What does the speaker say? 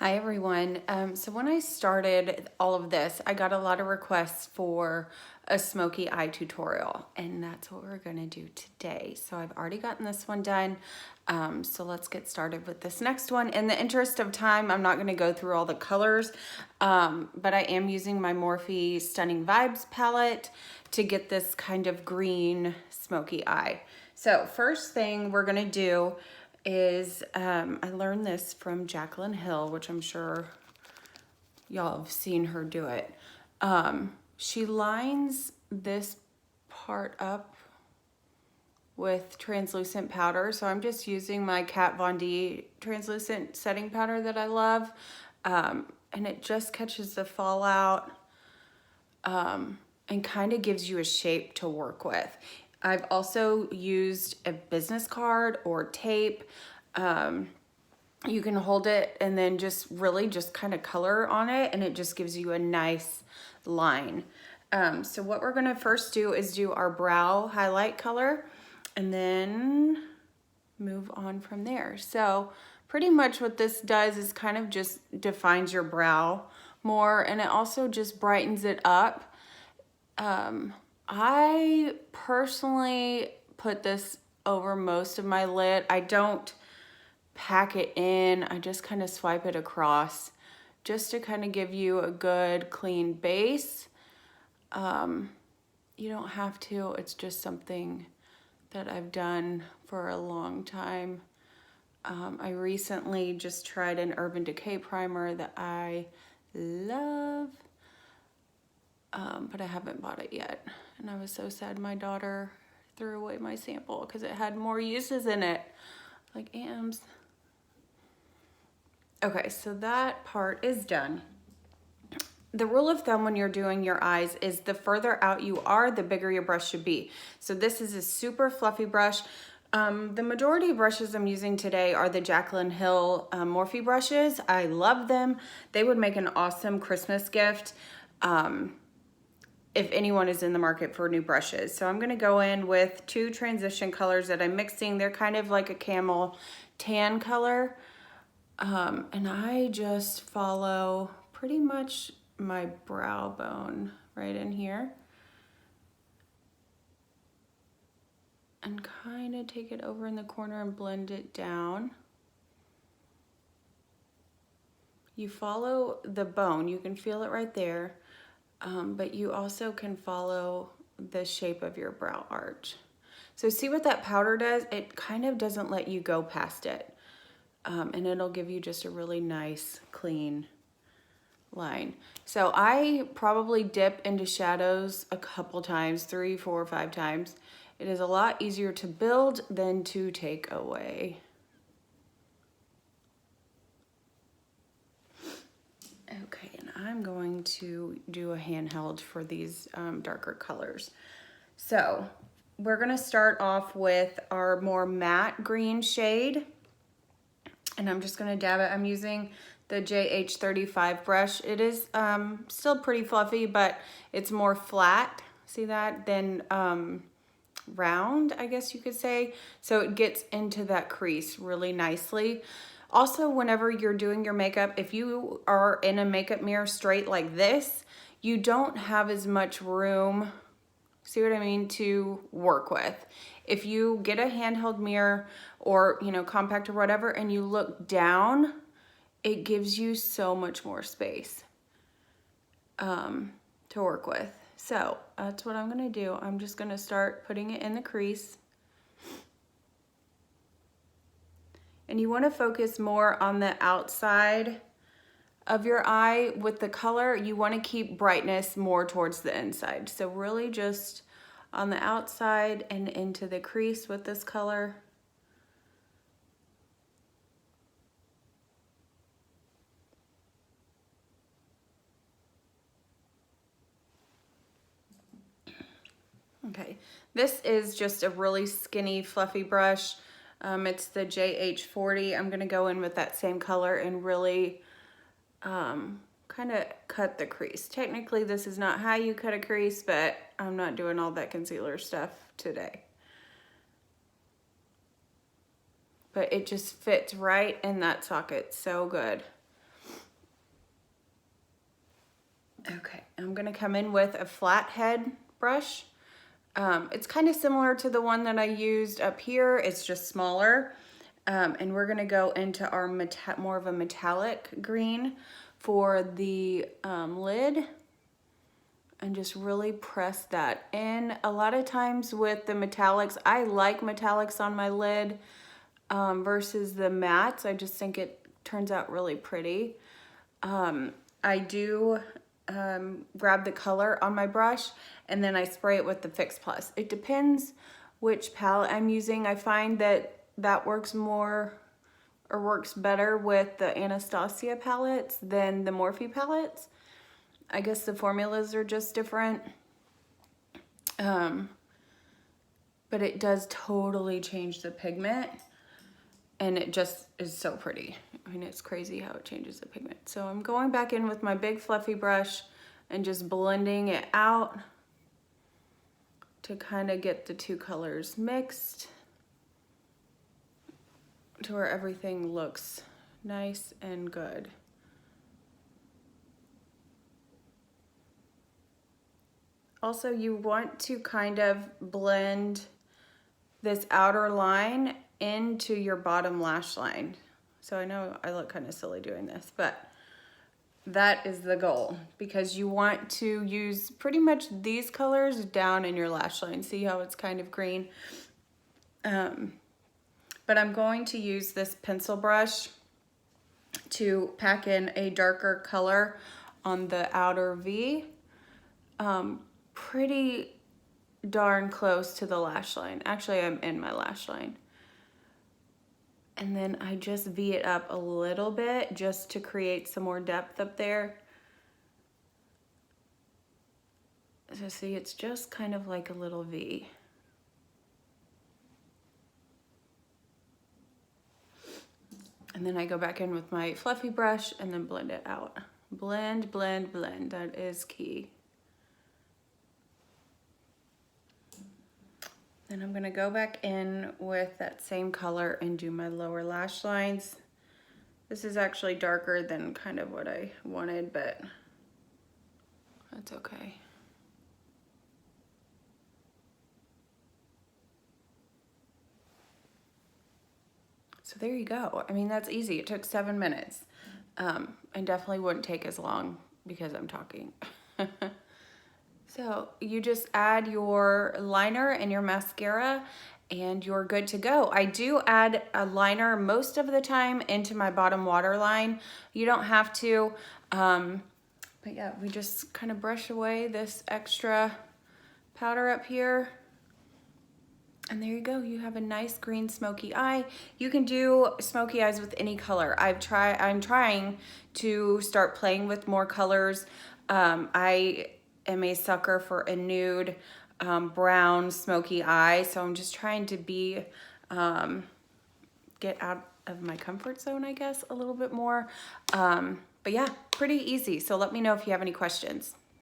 Hi everyone. So when I started all of this, I got a lot of requests for a Smokey Eye tutorial, and that's what we're gonna do today. So I've already gotten this one done. So let's get started with this next one. In the interest of time, I'm not gonna go through all the colors, but I am using my Morphe Stunning Vibes palette to get this kind of green smoky eye. So first thing we're gonna do is I learned this from Jaclyn Hill, which I'm sure y'all have seen her do it. She lines this part up with translucent powder. So I'm just using my Kat Von D translucent setting powder that I love. And it just catches the fallout and kind of gives you a shape to work with. I've also used a business card or tape. You can hold it and then just really just kind of color on it, and it just gives you a nice line. So what we're gonna first do is do our brow highlight color and then move on from there. So pretty much what this does is kind of just defines your brow more, and it also just brightens it up. I personally put this over most of my lid. I don't pack it in. I just kind of swipe it across just to kind of give you a good clean base. You don't have to. It's just something that I've done for a long time. I recently just tried an Urban Decay primer that I love. But I haven't bought it yet. And I was so sad my daughter threw away my sample because it had more uses in it. Like, Ams. Okay, so that part is done. The rule of thumb when you're doing your eyes is the further out you are, the bigger your brush should be. So this is a super fluffy brush. The majority of brushes I'm using today are the Jaclyn Hill Morphe brushes. I love them. They would make an awesome Christmas gift. If anyone is in the market for new brushes. So I'm gonna go in with two transition colors that I'm mixing. They're kind of like a camel tan color. And I just follow pretty much my brow bone right in here. And kind of take it over in the corner and blend it down. You follow the bone, you can feel it right there. But you also can follow the shape of your brow arch. So see what that powder does? It kind of doesn't let you go past it. And it'll give you just a really nice, clean line. So I probably dip into shadows a couple times, 3, 4, 5 times. It is a lot easier to build than to take away. Okay, and I'm going to do a handheld for these darker colors. So we're gonna start off with our more matte green shade, and I'm just gonna dab it. I'm using the JH35 brush. It is still pretty fluffy, but it's more flat, see that, than round, I guess you could say. So it gets into that crease really nicely. Also, whenever you're doing your makeup, if you are in a makeup mirror straight like this, you don't have as much room, see what I mean, to work with. If you get a handheld mirror or, you know, compact or whatever, and you look down, it gives you so much more space to work with. So that's what I'm gonna do. I'm just gonna start putting it in the crease. And you wanna focus more on the outside of your eye with the color. You wanna keep brightness more towards the inside. So really just on the outside and into the crease with this color. Okay, this is just a really skinny, fluffy brush. It's the JH40. I'm gonna go in with that same color and really kind of cut the crease. Technically, this is not how you cut a crease, but I'm not doing all that concealer stuff today. But it just fits right in that socket so good. Okay, I'm gonna come in with a flathead brush. It's kind of similar to the one that I used up here. It's just smaller. And we're gonna go into our more of a metallic green for the lid and just really press that in. A lot of times with the metallics, I like metallics on my lid versus the mattes. I just think it turns out really pretty. I do grab the color on my brush and then I spray it with the Fix Plus. It depends which palette I'm using. I find that works more or works better with the Anastasia palettes than the Morphe palettes. I guess the formulas are just different. But it does totally change the pigment. And it just is so pretty. I mean, it's crazy how it changes the pigment. So I'm going back in with my big fluffy brush and just blending it out to kind of get the two colors mixed to where everything looks nice and good. Also, you want to kind of blend this outer line into your bottom lash line. So I know I look kind of silly doing this, but that is the goal because you want to use pretty much these colors down in your lash line. See how it's kind of green? But I'm going to use this pencil brush to pack in a darker color on the outer V. Pretty darn close to the lash line. Actually, I'm in my lash line. And then I just V it up a little bit just to create some more depth up there. So see, it's just kind of like a little V. And then I go back in with my fluffy brush and then blend it out. Blend, blend, blend. That is key. Then I'm gonna go back in with that same color and do my lower lash lines. This is actually darker than kind of what I wanted, but that's okay. So there you go. I mean, that's easy. It took 7 minutes. And definitely wouldn't take as long because I'm talking. So you just add your liner and your mascara and you're good to go. I do add a liner most of the time into my bottom waterline. You don't have to, but yeah, we just kind of brush away this extra powder up here. And there you go, you have a nice green smoky eye. You can do smoky eyes with any color. I'm trying to start playing with more colors. I am a sucker for a nude brown smoky eye, so I'm just trying to get out of my comfort zone, I guess, a little bit more. But yeah, pretty easy. So let me know if you have any questions.